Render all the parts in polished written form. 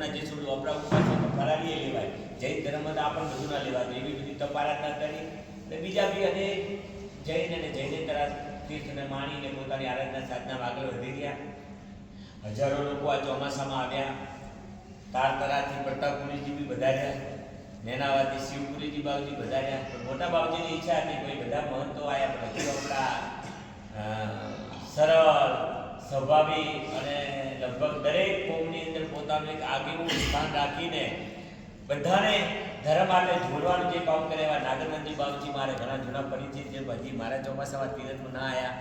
ધર્મના જે છોડ અપરા ઉપાસનો ફરાળી લેવાય, જૈન ધર્મ તો આપણને બધું ના લેવાતું, એવી બધી તપારાધના કરી. અને બીજા બી અને જૈન અને જૈનેતર તીર્થને માણીને પોતાની આરાધના સાધના આગળ વધી ગયા. હજારો લોકો આ ચોમાસામાં આવ્યા. તારતરાથી પ્રતાપપુરીજી બી વધાર્યા, નેનાવાથી શિવપુરીજી બાવજી વધાર્યા. પણ મોટા બાવજીની ઈચ્છા હતી કોઈ બધા મહંતો આવ્યા, પણ હજી આપણા સરળ સ્વભાવી અને લગભગ દરેક કોમની અંદર પોતાનું એક આગેવું સ્થાન રાખીને બધાને ધર્મ માટે જોડવાનું જે કામ કરે એવા નાગરનંદજી બાવજી મારે ઘણા જૂના પરિચિત છે. હજી મારા ચોમાસામાં તીરથમાં ના આવ્યા,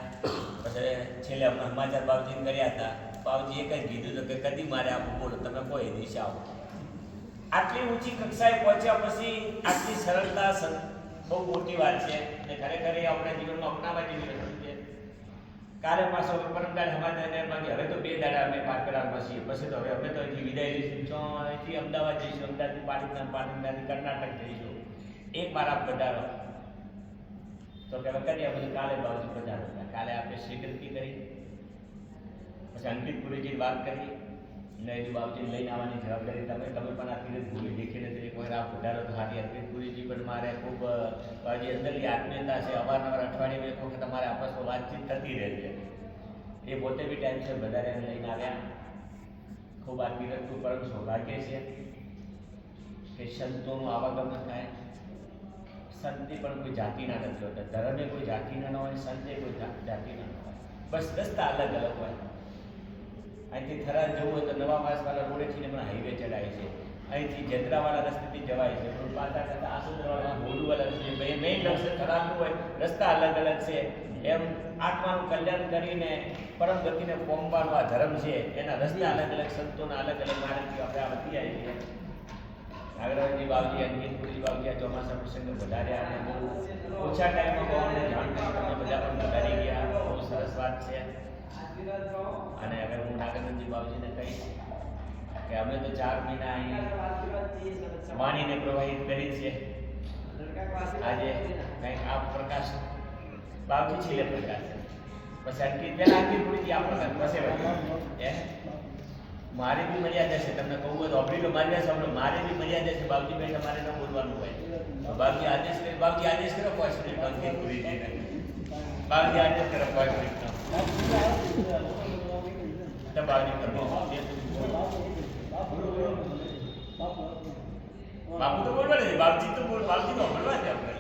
પછી છેલ્લે હમાચાર બાવજીને કર્યા હતા. બાવજી એક જ કીધું હતું કે કદી મારે આપવું, બોલો તમે કોઈ દિશા આવો. આટલી ઊંચી કક્ષાએ પહોંચ્યા પછી આટલી સરળતા બહુ મોટી વાત છે અને ખરેખર એ આપણા જીવનમાં અપનાવવા જેવી વસ્તુ છે. કાલે પાછો પરમદાડ સમાચાર માંગે હવે તો 2 દાડા અમે પાર કરાવવા છીએ, પછી તો હવે અમે તો અહીંથી વિદાય લઈશું, અહીંથી અમદાવાદ જઈશું, અમદાવાદથી પાટણથી કર્ણાટક જઈશું. એક વાર આપ પધારો તો કે કરીએ બધું. કાલે બાવજી પધારો, કાલે આપણે સ્વીકૃતિ કરી, પછી અંકિતપુરીજી વાત કરી, નૈજી બાવજીને લઈને આવવાની જવાબદારી તમે પણ આ તીરથ ભૂલી દેખીને તરીકે કોઈ આ પધારો તો હારી. અંકિતપુરીજી પણ મારે ખૂબ બાવજી અંદરની આત્મીયતા છે, અવારનવાર અઠવાડિયે એક વખત તમારે આપસમાં વાતચીત થતી રહે છે. એ પોતે બી ટાઈમસર વધારે લઈને આવ્યા. ખૂબ આ તીરથનું પરમ સૌભાગ્ય છે કે સંતોનું આવાગમન થાય. સંતે પણ કોઈ જાતિના નથી હોતા, ધર્મે કોઈ જાતિના ન હોય, સંતે કોઈ જાતિના ન હોય, બસ રસ્તા અલગ અલગ હોય. અહીંથી થરાદ જવું હોય તો નવા માસવાળા રોડેથી પણ હાઈવે ચડાય છે, અહીંથી જેતરાવાળા રસ્તેથી જવાય છે, પણ પાછા કરતાં આસુદરવાળા હોડું અલગ છે. મેઇન રસ્તે થરાદનું હોય, રસ્તા અલગ અલગ છે. એમ આત્માનું કલ્યાણ કરીને પરમ ગતિને પોમવાનો આ ધર્મ છે, એના રસ્તા અલગ અલગ, સંતોના અલગ અલગ માર્ગથી આપણે આ વધી આવી છીએ. નાગરાજજી બાવજી, અંકિતપુરીજી બાવજી આ ચોમાસા પ્રસંગે વધાર્યા અને બહુ ઓછા ટાઈમમાં બહુને જાણ કરી તમે બધા પણ વધારી ગયા. બહુ સરસ વાત છે. અને હવે હું નાગરનંદજી બાવજીને કહીશ કે અમે તો 4 મહિના અહીં વાણીને પ્રવાહિત કરી છે. આજે કંઈક આ પ્રકાશ બાવજી છેલ્લે પ્રકાશ છે, પછી અંકિત પહેલા અંકિતપુરીજી આ પ્રકાશ પછી મારી બી મર્યાદા છે. તમને કહું હોય તો અભરી તો મારી સાંભળો, મારી બી મર્યાદા છે. બાવજી ભાઈ તમારે ન બોલવાનું હોય. બાવજી આદેશ કરો કોઈ સ્ટુડન્ટ અંકિતપુરીજીને, બાવજી આદેશ કરો કોઈ સ્ટુડન્ટ બાવજી કરો. બાપુ તો બોલવા નથી, બાવજી તો બોલવા છે આપણે.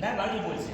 ના બાવજી બોલશે.